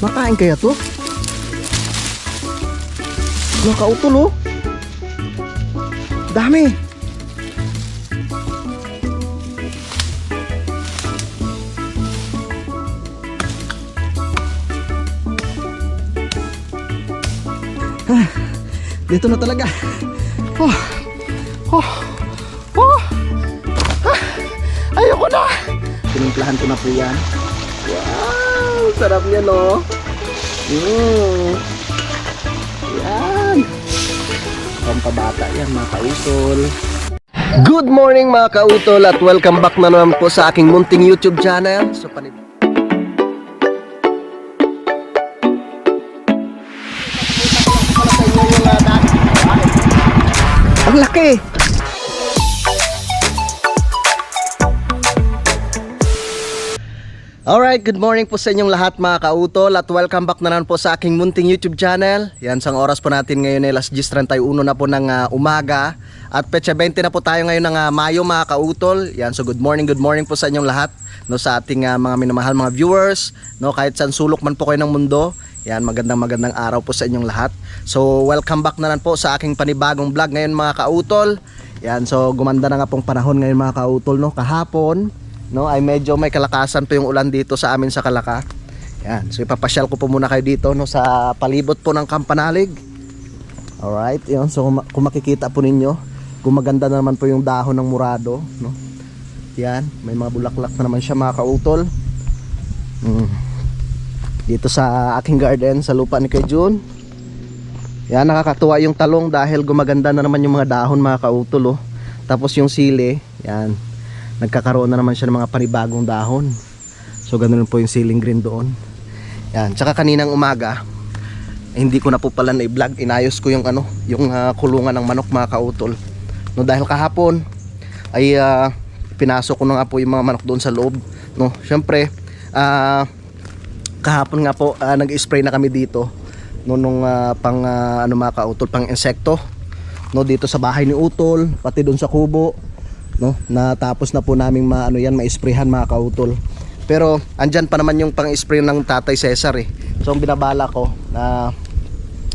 Makain kaya to? Nakautol oh. Dami. Dito na talaga. Oh. Oh. Oh. Ayoko na. Tinimplahan ko na po yan. Wow, sarap yan oh. Yan. Pampabata yan mga kautol. Good morning mga kautol at welcome back na naman po sa aking munting YouTube channel. So ang laki. Alright, good morning po sa inyong lahat mga kautol at welcome back na naman po sa aking munting YouTube channel. Yan, sang oras po natin ngayon ay 10:31 na po ng umaga at petsa 20 na po tayo ngayon ng Mayo mga kautol. Yan, so good morning po sa inyong lahat, no, sa ating mga minamahal mga viewers, no, kahit saan sulok man po kayo ng mundo. Yan, magandang araw po sa inyong lahat. So welcome back na naman po sa aking panibagong vlog ngayon mga kautol. Yan, so gumanda na nga pong panahon ngayon mga kautol, no. Kahapon, no, ay medyo may kalakasan po yung ulan dito sa amin sa Kalaka. Yan, so ipapasyal ko po muna kayo dito, no, sa palibot po ng Kampanalig. Alright, yun, so kung makikita po ninyo, gumaganda na naman po yung dahon ng murado, no. Yan, may mga bulaklak na naman siya mga kautol. Dito sa aking garden, sa lupa ni Kuya Jun. Yan, nakakatuwa yung talong dahil gumaganda na naman yung mga dahon mga kautol, oh. Tapos yung sili, yan, nagkakaroon na naman siya ng mga panibagong dahon. So ganoon po yung siling green doon. Yan, tsaka kaninang umaga, hindi ko na po pala na i-vlog. Inayos ko yung kulungan ng manok mga kautol. No, dahil kahapon ay pinasok ko na nga po yung mga manok doon sa loob, no. Syempre, kahapon nga po nag-spray na kami dito, no, nung mga kautol, pang insekto, no, dito sa bahay ni Utol, pati doon sa kubo, no, natapos na po naming ma-sprayhan mga kautol. Pero andyan pa naman yung pang-spray ng Tatay Cesar eh. So ang binabala ko na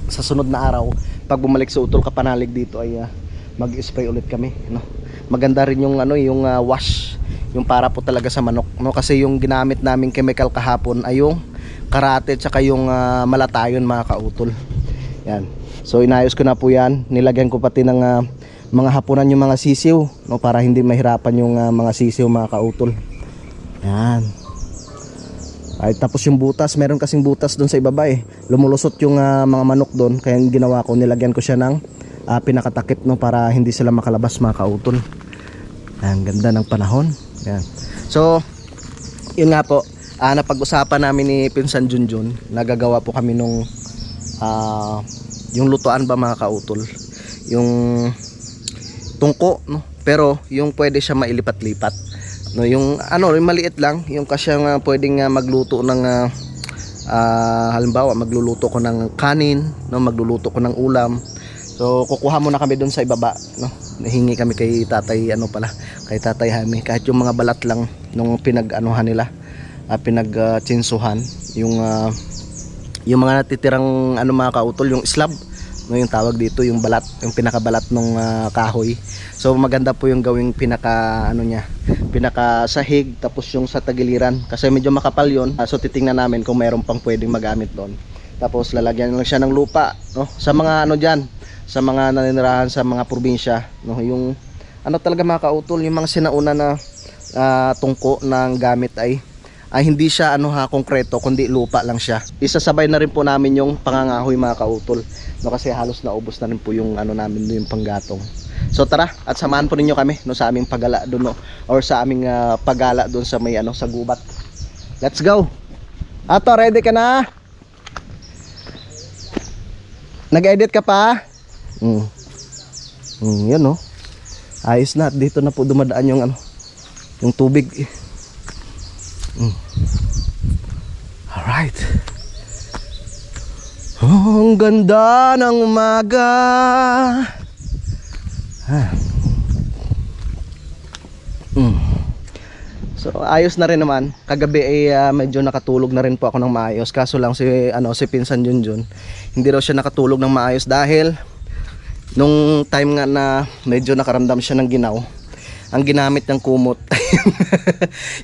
sa sunod na araw, pag bumalik sa Utol Kapanalig dito ay mag-spray ulit kami, no. Maganda rin yung yung wash, yung para po talaga sa manok, no, kasi yung ginamit naming chemical kahapon ay yung karate tsaka yung malatayon mga kautol. Yan. So inayos ko na po yan. Nilagyan ko pati ng mga hapunan yung mga sisiw, no, para hindi mahirapan yung mga sisiw mga kautol. Yan. Ay, tapos yung butas, meron kasing butas doon sa ibaba eh. Lumulusot yung mga manok doon, kaya yung ginawa ko, nilagyan ko siya ng pinakatakip, no, para hindi sila makalabas mga kautol. Ang ganda ng panahon. Yan. So yun nga po, napag-usapan namin ni Pinsan Junjun, nagagawa po kami nung yung lutuan ba mga kautol, yung tungko, no, pero yung pwede siya mailipat-lipat, no, yung yung maliit lang, yung kasyang pwedeng magluto ng halimbawa magluluto ko ng kanin, no, magluluto ko ng ulam. So kukuha muna kami doon sa ibaba, no, nahingi kami kay Tatay kay Tatay Jaime, kahit yung mga balat lang nung pinag-anuhan nila, pinag-tsinsuhan, yung mga natitirang mga kautol, yung slab, no, yung tawag dito, yung balat, yung pinakabalat ng kahoy. So maganda po yung gawing pinaka sahig, tapos yung sa tagiliran kasi medyo makapal yon. So titingnan namin kung mayroon pang pwedeng magamit doon. Tapos lalagyan lang siya ng lupa, no, sa mga diyan, sa mga naninirahan sa mga probinsya, no, yung talaga mga kautol, yung mga sinauna na tungko ng gamit ay hindi siya konkreto, kundi lupa lang siya. Isasabay na rin po namin yung pangangahoy mga kautol, no, kasi halos naubos na rin po yung namin yung panggatong. So tara at samahan po ninyo kami, no, sa aming paggala doon, no, or sa aming paggala doon sa may sa gubat. Let's go. Ato, ready ka na? Nag-edit ka pa? Yan, no. Ayos na, dito na po dumadaan yung yung tubig. Alright. Oh, ang ganda ng umaga. So ayos na rin naman. Kagabi ay medyo nakatulog na rin po ako ng maayos. Kaso lang si Pinsan Junjun, hindi raw siya nakatulog ng maayos dahil nung time nga na medyo nakaramdam siya ng ginaw, ang ginamit ng kumot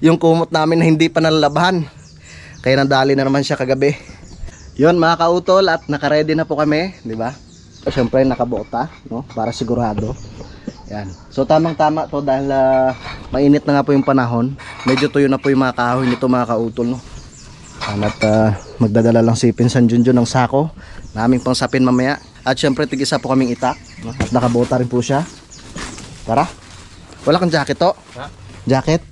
yung kumot namin na hindi pa nalalabahan. Kaya nadali na naman siya kagabi. Yun mga kautol, at nakaready na po kami, di ba? Siyempre nakabota, no? Para sigurado. Yan. So tamang tama to dahil mainit na nga po yung panahon. Medyo tuyo na po yung mga kahoy nito mga kautol, no? At magdadala lang si Pinsan Junjun ng sako naming pang sapin mamaya. At syempre tig-isa po kaming itak, no? At nakabota rin po siya. Tara. Wala kang jacket to? Ha? Jacket?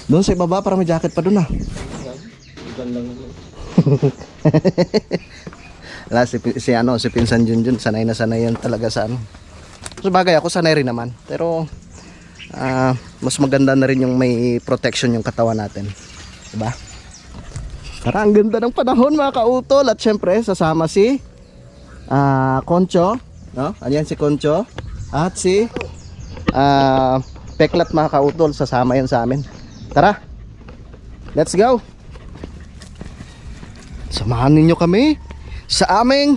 Doon sa ibaba para may jacket pa doon ah. Wala, si Pinsan Junjun sanay na sanay yan talaga sa ano. So bagay ako sanay rin naman. Pero mas maganda na rin yung may protection yung katawan natin. Diba? Tara, ang ganda ng panahon mga kautol. At syempre sasama si Concho, no? Ayan si Concho. At si Peklat mga kautol. Sasama yan sa amin. Tara, let's go. Samahan ninyo kami sa aming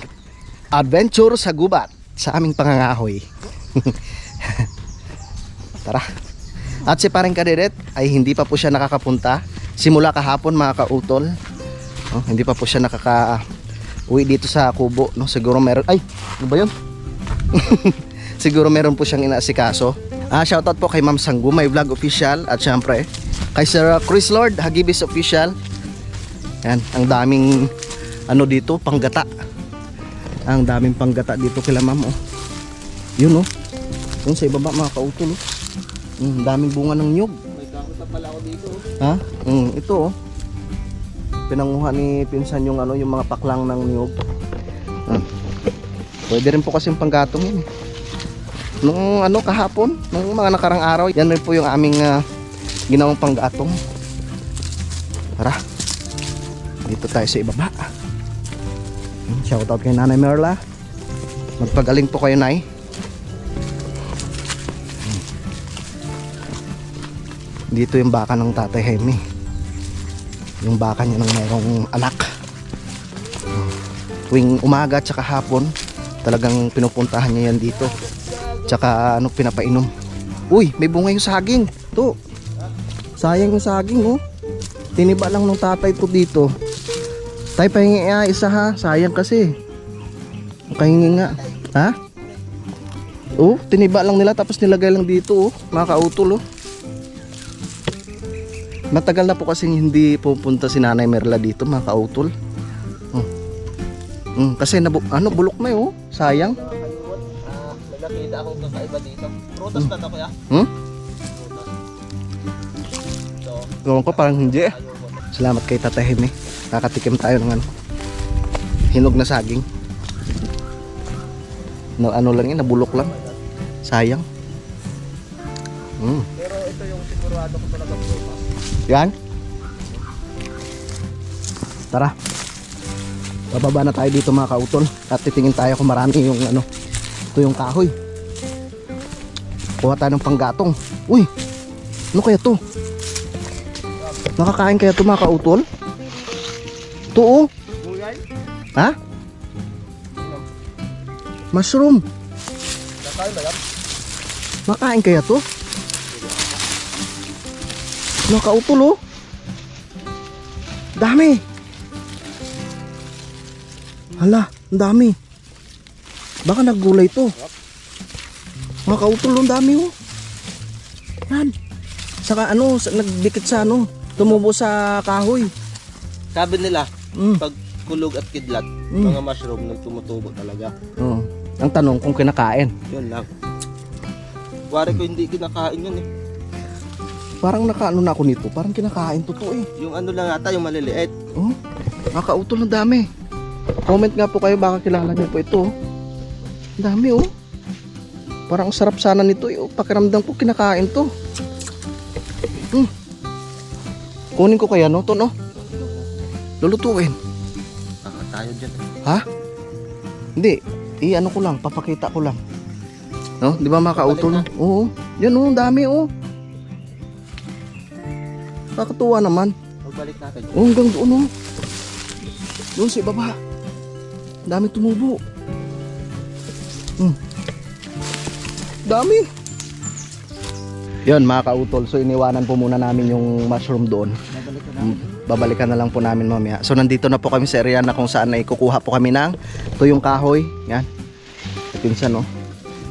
adventure sa gubat, sa aming pangangahoy. Tara. At si Pareng Kadiret ay hindi pa po siya nakakapunta simula kahapon mga kautol. Hindi pa po siya uwi dito sa kubo, no? Siguro meron, ay ano ba yun? Siguro meron po siyang inaasikaso. Shoutout po kay Ma'am Sanggu, my vlog official. At syempre kay Sir Chris Lord Hagibis official. Yan, ang daming ano dito, panggata. Ang daming panggata dito kila ma'am, oh. Yun, oh. Yun sa ibaba mga kautol, oh. Daming bunga ng nyug. May kakuta pala ako dito, oh. Ha? Ito, oh. Pinanguha ni Pinsan yung ano, yung mga paklang ng nyug. Pwede rin po kasi yung panggatong yun, eh. Nung ano kahapon, nung mga nakarang araw, yan rin po yung aming ginawang panggatong. Tara. Dito tayo sa ibaba. Shoutout kay Nanay Merla. Magpagaling po kayo, Nay. Dito yung baka ng Tatay Hemi. Yung baka niya ng mayroong anak. Tuwing umaga at saka hapon, talagang pinupuntahan niya yan dito. Tsaka ano, pinapainom. Uy, may bunga yung saging. To. Sayang yung saging, oh. Tiniba lang ng tatay to dito. Tay, pahingi isa ha. Sayang kasi. Pahingi nga. Ha? Oh, tiniba lang nila tapos nilagay lang dito, oh. Mga kautol, oh. Matagal na po kasi hindi pupunta si Nanay Merla dito, mga kautol. Kasi bulok na, oh. Sayang. May nakita akong kakaiba dito. Prutas na to, kuya? Gawin ko parang hindi. Salamat kay Tatay Hemi. Kakatikim tayo ng hinog na saging. Ano lang yun, nabulok lang. Sayang. Pero ito yung sigurado ko talaga prutas. Yan. Tara. Bababa na tayo dito mga kautol. At titingin tayo kung marami yung ano. Ito yung kahoy. Kuha tayo ng panggatong. Uy! Ano kaya to? Nakakain kaya to mga kautol? Ito, oh. Ha? Mushroom. Makain kaya to? Mga kautol, oh. Dami. Hala, ang dami. Baka naggulay to. Mga kautol, ang dami, oh. Yan. Saka ano, nagdikit sa ano, tumubo sa kahoy. Sabi nila, pag kulog at kidlat, mga mushroom nang tumutubo talaga. Oh. Ang tanong kung kinakain. Yun lang. Wari ko hindi kinakain yun, eh. Parang nakaano na ako nito. Parang kinakain to eh. Yung ano lang ata, yung maliliit. Oh, nakautol ng dami. Comment nga po kayo baka kilala niyo po ito. Ang dami, oh. Parang sarap sana nito, eh. Pakiramdam ko kinakain to. Kunin ko kaya, no? To, no? Lulutuin. Tayo dyan. Ha? Hindi. Ano ko lang, papakita ko lang. No? Di ba mga kautol? Oo. Yan, oh, dami, oh. Nakakatuwa naman. Pagbalik natin. Oh, hanggang doon oh. Doon sa ibaba. Dami tumubo. Dami. Yun mga kautol. So iniwanan po muna namin yung mushroom doon. Babalikan na lang po namin mamaya. So nandito na po kami sa area na kung saan ay kukuha po kami ng tuyong kahoy. Yan. Pinsan no.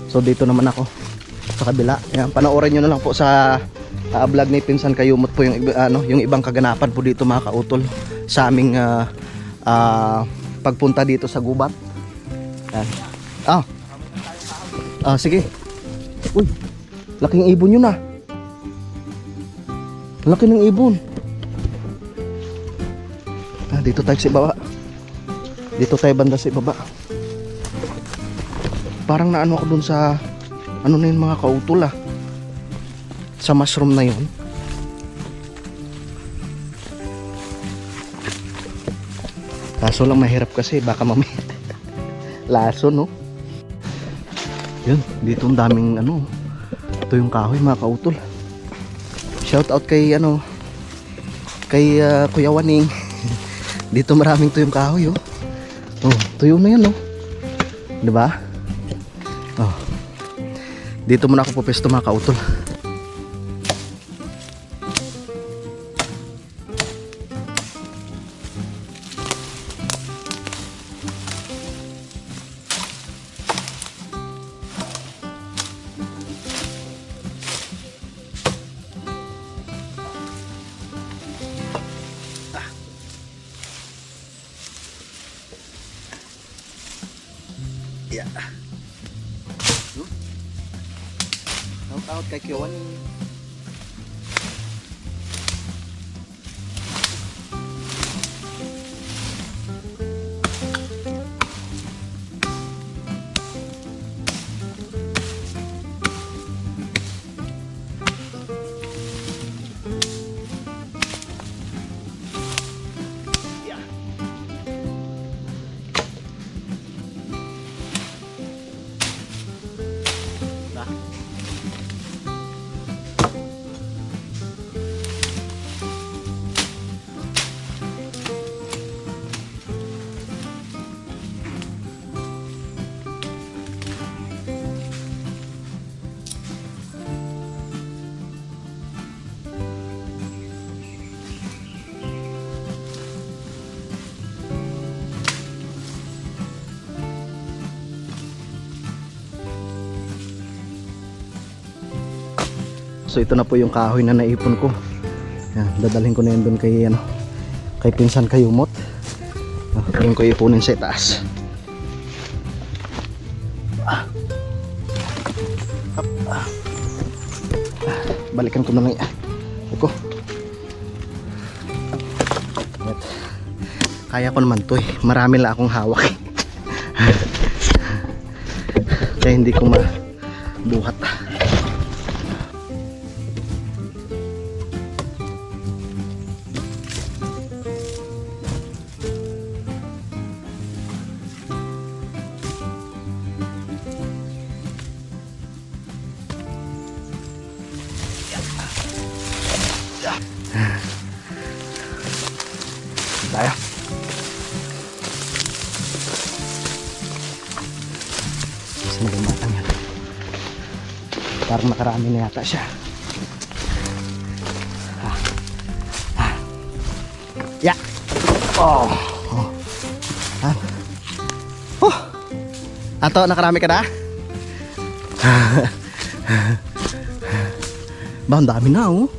So dito naman ako sa kabila. Yan. Panoorin nyo na lang po sa vlog ni Pinsan Kayumot po yung, yung ibang kaganapan po dito mga kautol sa aming pagpunta dito sa gubat. Yan. Sige. Uy, laking ibon yun ah. Laki ng ibon. Dito tayo sa ibaba. Dito tayo banda sa ibaba. Parang naano ako dun sa ano na yun mga kautol ah. Sa mushroom na yun. Kaso lang mahirap kasi baka mamaya laso no. Yun, dito ang daming ano. Ito yung kahoy mga kautol. Shout out kay kay Kuya Waning. Dito maraming tuyong kahoy oh. Oh, tuyo na yun oh. 'Di ba? Oh. Dito muna ako pupesto mga kautol. Yeah. Shout out kay Kuya Waning. So ito na po yung kahoy na naipon ko. Yan, dadalhin ko na yun doon kay kay Pinsan Kayumot. Yung ko ipunin sa itaas. Balikan ko na lang yan. Ito. Kaya ko naman to eh. Marami lang akong hawak. Kaya hindi ko mabuhat. Tayo. Saan ba matang yan? Parang nakarami na yata siya. Ya. Oh. Oh. Ato, nakarami ka na? Ba, ang dami na oh.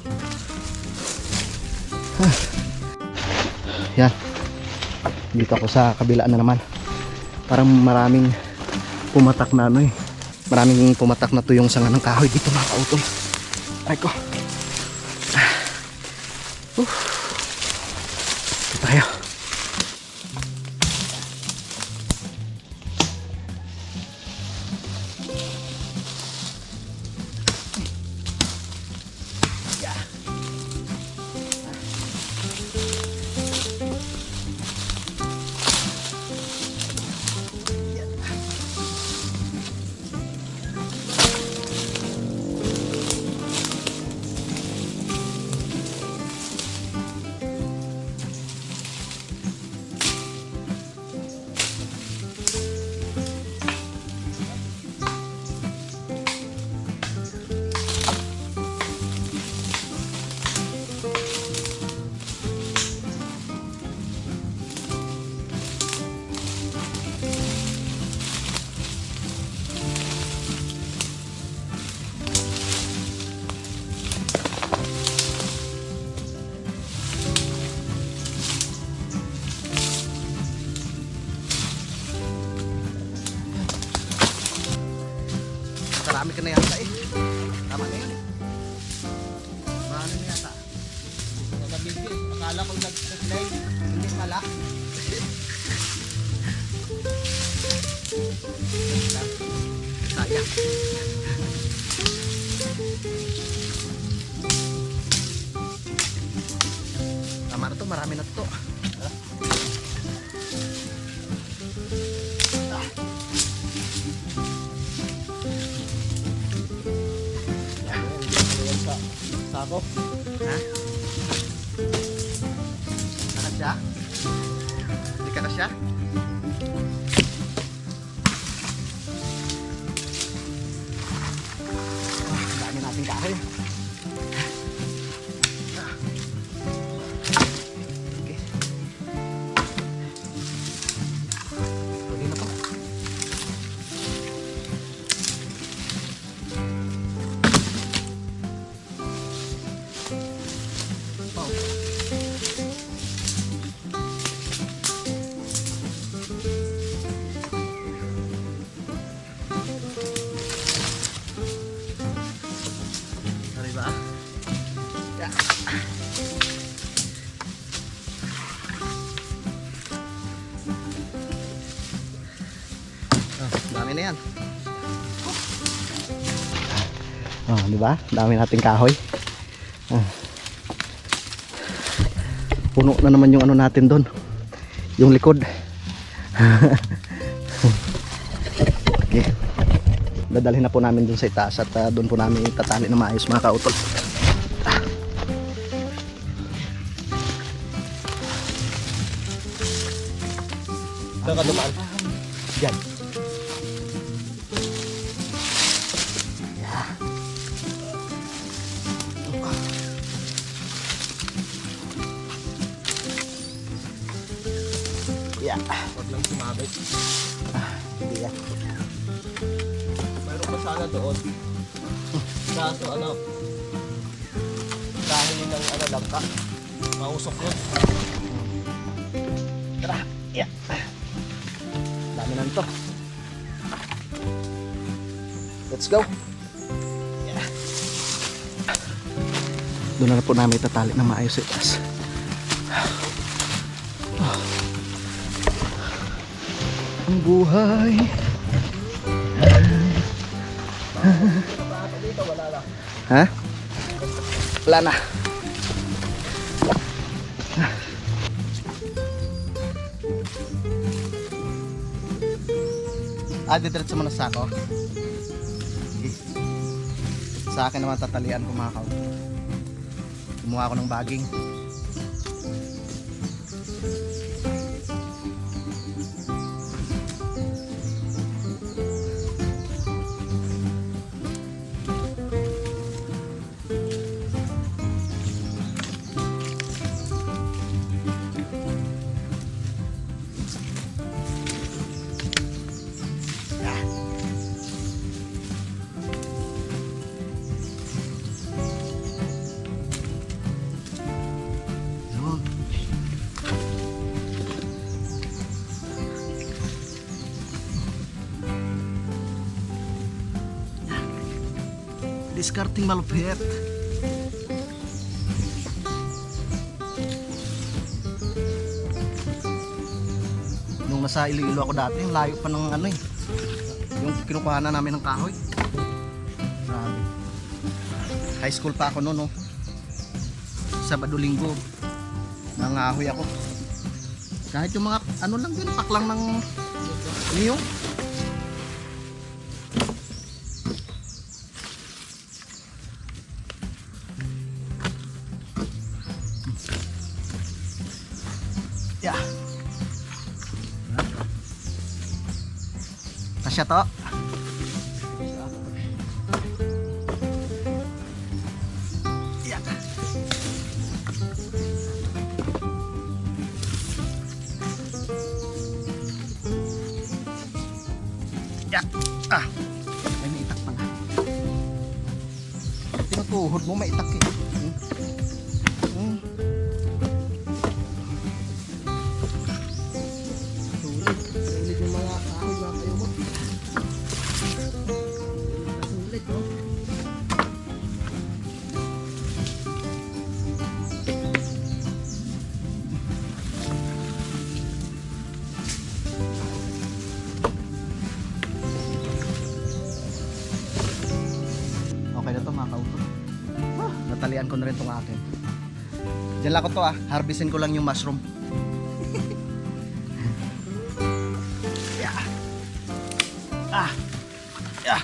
Yan. Dito ako sa kabila na naman. Parang maraming pumatak na maraming pumatak na tuyong sanga ng kahoy dito mga kautol. Ay ko. Ito tayo. marami ka na yata eh. Tama na yun. Marami na yata. Nakabigil. Akala ko nag-slide. Hindi pala. Sayang. Tama na to, marami na to. Sako. Ha? Nakasya? Hindi ka kasya? Ang dami nating kahoy. Okay. Pwede na to. Arriba. Ya. Dami na yan. Di ba? Dami nating kahoy. Puno na naman yung ano natin doon. Yung likod. Okay. Dadalhin na po namin dun sa itaas at doon po namin itatali na maayos mga kautol. Saan ka dumaan? Diyan. Yeah. Yeah. Huwag lang sumabit. Hindi yan. Mayroon pa sana doon. Kaso ano, dahil ng ano langka, mausok yun. Tara. Yeah. Dami na nito. Let's go. Yeah. Doon na po namin itatali na maayos sa itaas. Ang buhay. Dito wala lang. Ha? Wala na. Didiretso mo na sa ako. Okay. Sa akin naman tatalian ko mga kaw. Kumuha ako ng baging. Discarding malupit. Nung nasa Iloilo ako dati, yung layo pa ng ano eh. Yung kinukuha na namin ng kahoy. Grabe. High school pa ako noon, no. Sabado linggo. Nangahoy ako. Kahit yung mga ano lang din, paklang ng niyong. Yeah. Kasya to. Yeah. Yeah. May maitak pa nga. Tinutuhod mo maitak eh. Sulit yung mga kahoy mga kayo mo. Sulit. ko na rin tong akin. Diyan lang ko to harvestin ko lang yung mushroom. Yeah. Yeah.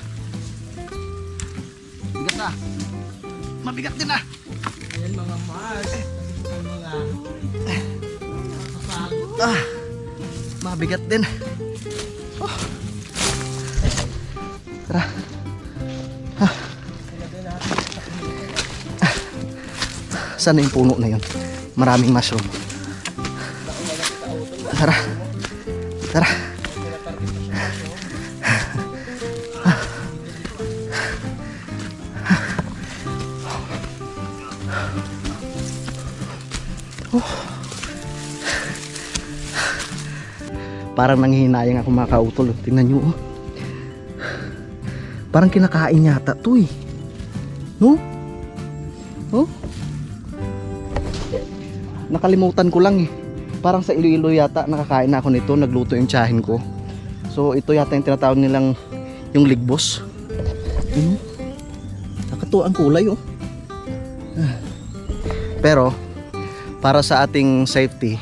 Bigat na. Mabigat din na. Ayan mga Mars. Mga Mabigat din. Oh. Tara. Saan na yung puno na yun? Maraming mushroom. Tara. Tara. Parang nanghihinayang ako mga kautol. Tingnan nyo. Parang kinakain yata to eh. No? Oh? Nakalimutan ko lang eh. Parang sa Iloilo yata nakakain na ako nito. Nagluto yung tiyahin ko. So ito yata yung tinatawag nilang yung ligbos. Nakatuwa ang kulay oh. Pero para sa ating safety,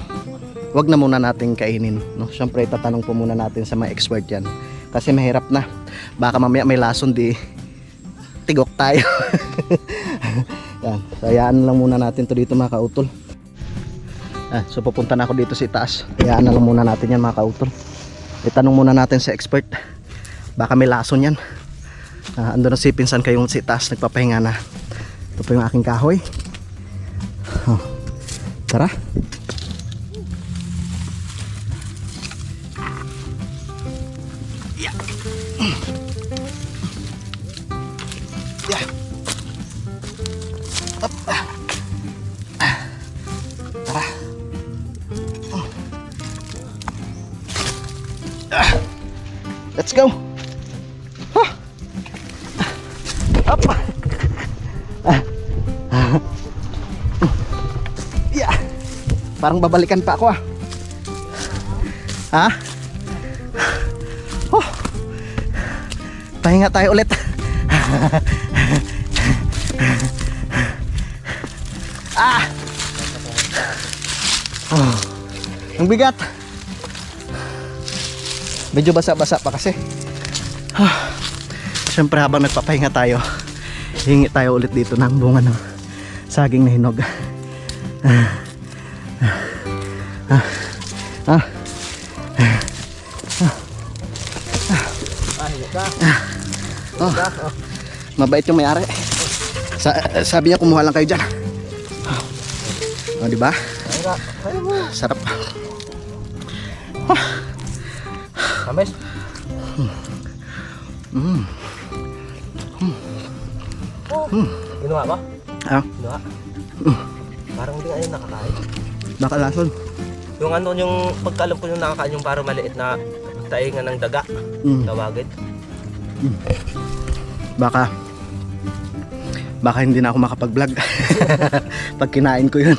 wag na muna nating kainin, no? Syempre tatanong po muna natin sa mga expert yan. Kasi mahirap na. Baka mamaya may lason di tigok tayo. Yan. So hayaan lang muna natin to dito mga kautol. So pupunta na ako dito sa itaas. Hayaan na lang muna natin yan mga kautol. Itanong muna natin sa expert. Baka may lason yan. Ando na si pinsan kayong sa itaas. Nagpapahinga na. Ito po yung aking kahoy. Tara. Yeah. Yeah. Up. Tara. Let's go. Up. Yeah. Parang babalikan pa ako Ha? Pahinga tayo ulit. Ang bigat. Medyo basa-basa pa kasi. Siyempre habang nagpapahinga tayo, hingi tayo ulit dito ng bunga ng saging na hinog. Mabait yung may-ari. Sabi niya kumuha lang kayo dyan. Diba? Sarap. Kames. Ginawa ba? Ginawa. Parang hindi ngayon nakakain. Baka lason. Yung ano, yung pagkalam ko yung nakakain yung parang maliit na tainga ng daga. Tawagin. Baka hindi na ako makapag-vlog pag kinain ko yun.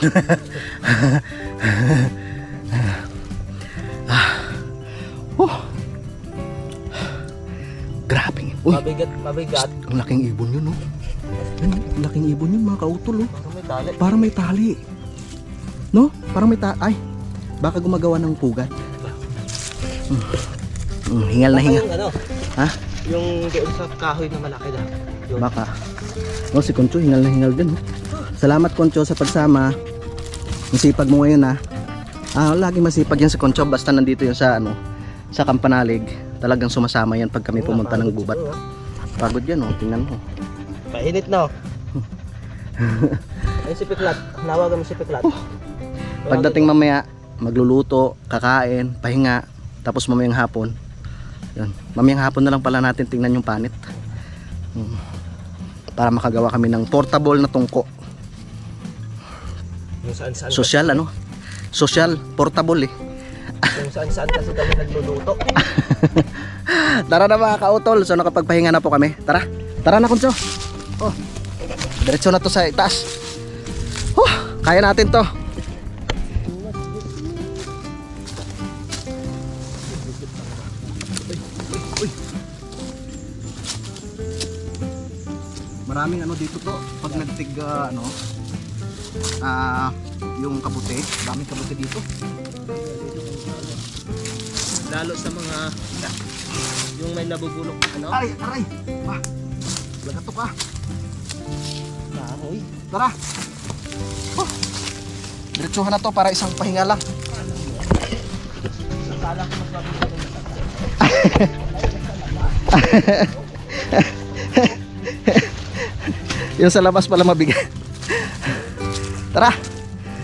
Grabe. Uy, mabigat. Ang laking ibon yun, no? Yan, ang laking ibon yun, mga kautol, oh. Parang may tali. Parang may tali. No? Parang may tali. Ay, baka gumagawa ng pugat. Hingal na hingal. Yung ano? Ha? Yung doon sa kahoy na malaki na. Yun. Baka. No, si Concho, hingal na hingal din. Salamat, Concho, sa pagsama. Masipag mo ngayon, ha? Lagi masipag yan si Concho. Basta nandito yun sa, sa Kampanalig. Talagang sumasama yan pag kami pumunta ng gubat. Pagod yan, oh. Tingnan mo. Painit na, oh. Ay, si Piklat. Nawagan mo si Piklat. Pagdating mamaya, magluluto, kakain, pahinga, tapos mamayang hapon. Yun. Mamayang hapon na lang pala natin tingnan yung panit. Para makagawa kami ng portable na tungko. Yung saan-saan. Social, Social, portable eh. Yung saan-saan kasi kami nagluluto. Tara na mga kautol. So nakapagpahinga na po kami. Tara. Tara na, Kunso. Diretso na to sa itaas. Kaya natin to. Maraming dito to. Pag nagtig yung kabuti. Daming kabuti dito. Lalo sa mga yung may nabubulok ano? Aray, aray. Lagatok ka. Kahoy. Tara. Diretsuhan na to para isang pahinga lang. Akala ko magbabi ko ng Yung sa labas pala mabigat. Tara.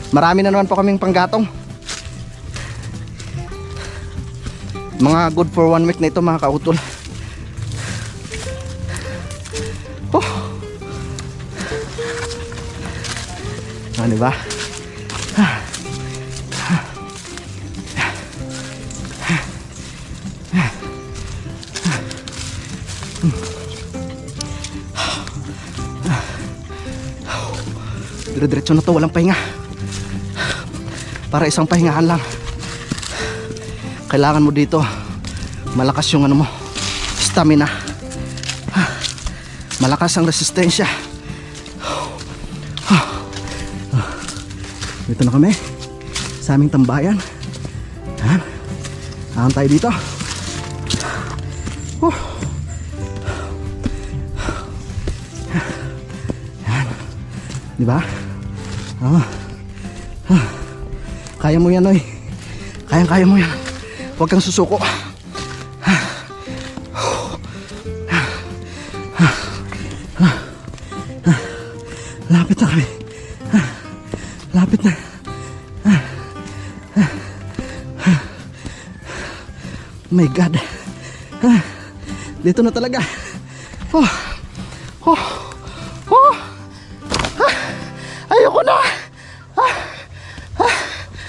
Marami na naman po kaming panggatong. Mga good for 1 week na ito mga kautol. Diba? Dire-diretso na to, walang pahinga. Para isang pahingahan lang. Kailangan mo dito malakas yung ano mo, stamina. Malakas ang resistensya. Dito na kami sa aming tambayan. Ahan tayo dito. Yan. Diba? Kaya mo yan, oy. Kaya mo yan. Huwag kang susuko. Lapit na kami. Lapit na. My God. Dito na talaga. Ayoko na.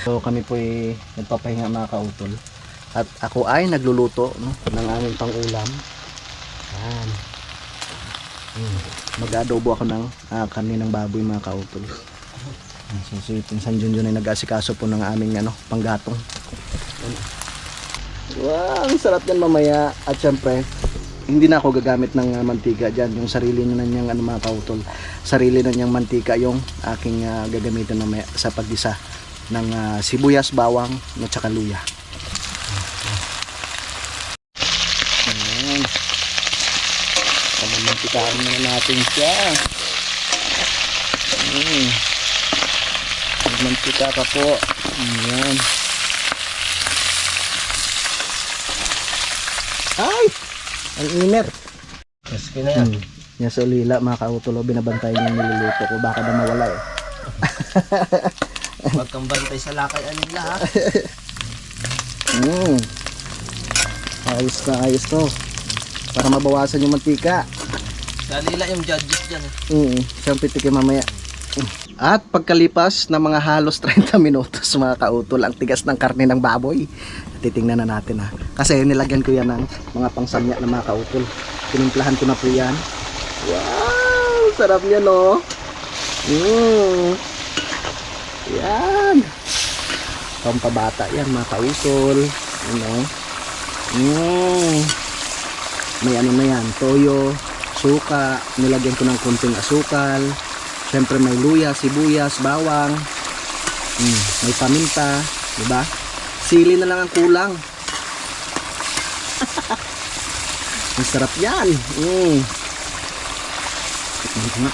So kami po ay nagpapahinga mga kautol. At ako ay nagluluto no, ng aming pang-ulam. Yan. Mag-adobo ako ng kaninang baboy mga kautol. So si Pinsan Junjun ay nag-asikaso po ng aming panggatong. Wow, ang sarap yan mamaya. At syempre, hindi na ako gagamit ng mantika dyan. Yung sarili na niyang mga kautol. Sarili na niyang mantika yung aking gagamitin mamaya sa paggisa ng sibuyas, bawang, at saka luya. Ayan. Pamamantikahan muna natin siya. Mantika ka po. Ayan. Ay! Ang init. Maski na yan. Yan sa ulila mga kautulo, binabantay niya yung niluluto ko. Baka na mawala eh. Huwag kang bantay sa lakay nila ha. Ayos na ayos to. Para mabawasan yung mantika. Dalila yung judges dyan eh. Siyempre tikim mamaya. At pagkalipas ng mga halos 30 minutos mga kautol, ang tigas ng karne ng baboy. Titingnan na natin ha. Kasi nilagyan ko yan ng mga pangsamya ng mga kautol. Tinimplahan ko na po yan. Wow! Sarap niya no? Yan. Pampabata yan mga kautol. May ano na yan, toyo, suka. Nilagyan ko ng konting asukal. Siyempre may luya, sibuyas, bawang. May paminta, diba? Sili na lang ang kulang. Ang sarap yan. Tikman ko nga.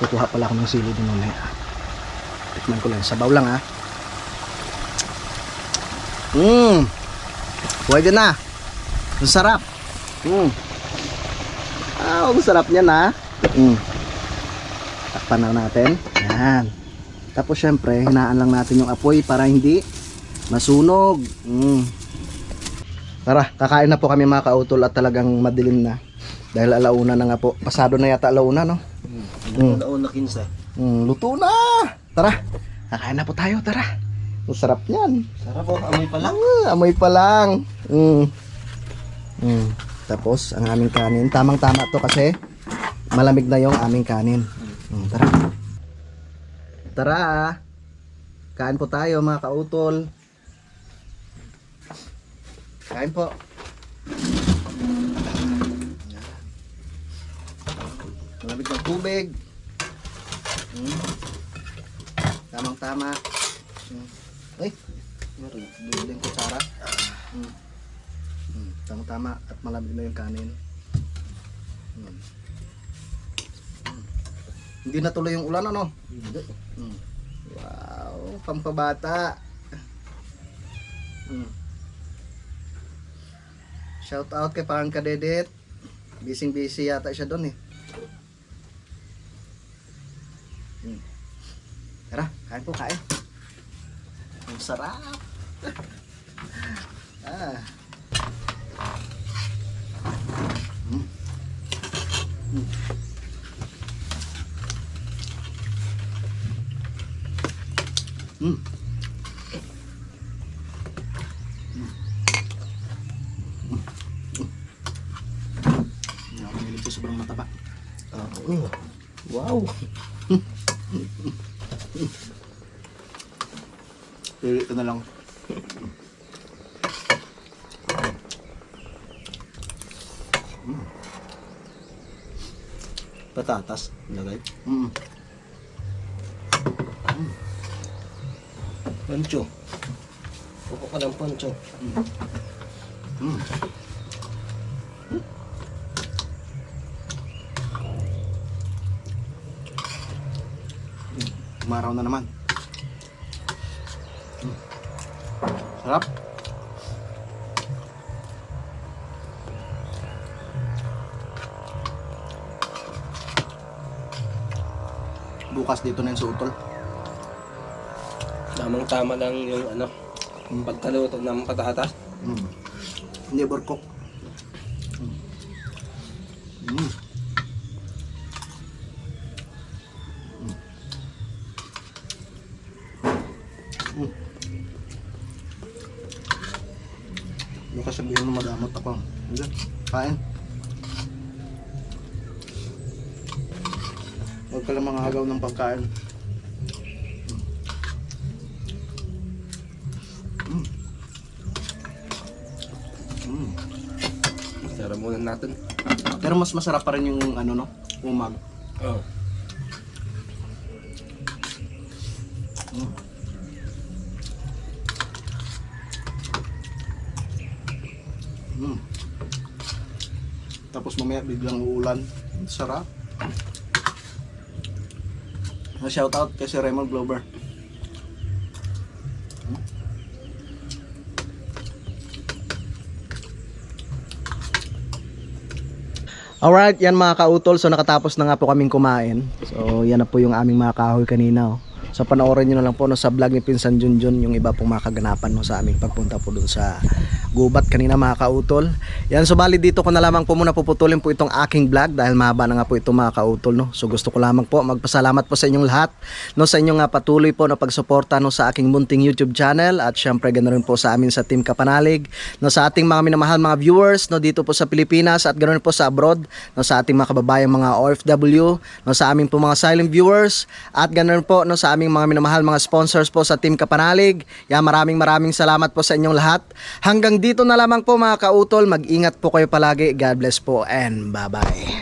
Kukuha pala ako ng sili din mamaya. Tikman ko lang. Sabaw lang ha. Pwede na. Ang sarap. Ang sarap niyan ha. Takpan na natin. Yan. Tapos syempre, hinaan lang natin yung apoy para hindi masunog. Tara, kakain na po kami mga kautol at talagang madilim na. Dahil alauna na nga po. Pasado na yata alauna, no? Alauna 15. Luto na! Tara, kakain na po tayo, tara. Ang sarap yan. Sarap po, amoy pa lang. Amoy pa lang. Tapos, ang aming kanin. Tamang-tama to kasi malamig na yung aming kanin. Tara. Tara. Kain po tayo mga kautol. Kain po. Malamig ng tubig. Tama. Ay, duling kutsara. Tama. At malamig na yung kanin. Hindi na tuloy yung ulan, ano? Hindi. Wow, pampabata. Shout out kay Parang Kadedet. Busy yata siya doon eh. Tara, kain po, kain. Ang sarap. Nakakamilig ko sobrang mataba. Wow. Pili ko na lang. Patatas. Lagay. Poncho. Pupo ka ng poncho. Umaraw na naman. Sarap. Bukas dito na yung sa Utol. Tamang-tama lang yung pagkaluto ng patatas. Hindi overcook. Yung kasabihin mo madamot ako. Hindi. Kain. Huwag ka lang mga hagaw ng pagkain. Sarap muna natin. Pero mas masarap pa rin yung umag. Oh. Tapos mamaya biglang uulan. Sarap. Shout out kay si Raymond Glover. Alright, yan mga kautol. So nakatapos na nga po kaming kumain. So yan na po yung aming mga kahoy kanina. So panoorin nyo na lang po sa vlog ni Pinsan Junjun yung iba pong mga kaganapan sa aming pagpunta po dun sa gubat kanina mga kautol. Yan, so bali dito ko na lamang po muna puputulin po itong aking vlog dahil mahaba na nga po ito mga kautol. So gusto ko lamang po magpasalamat po sa inyong lahat sa inyong patuloy po na pagsuporta sa aking munting YouTube channel at syempre ganoon rin po sa amin sa Team Kapanalig, sa ating mga minamahal mga viewers dito po sa Pilipinas at ganoon po sa abroad, sa ating mga kababayang mga OFW, sa aming po mga silent viewers at ganoon po sa aming mga minamahal mga sponsors po sa Team Kapanalig. Yan, maraming salamat po sa inyong lahat. Hanggang dito na lamang po mga kautol. Mag-ingat po kayo palagi. God bless po and bye-bye.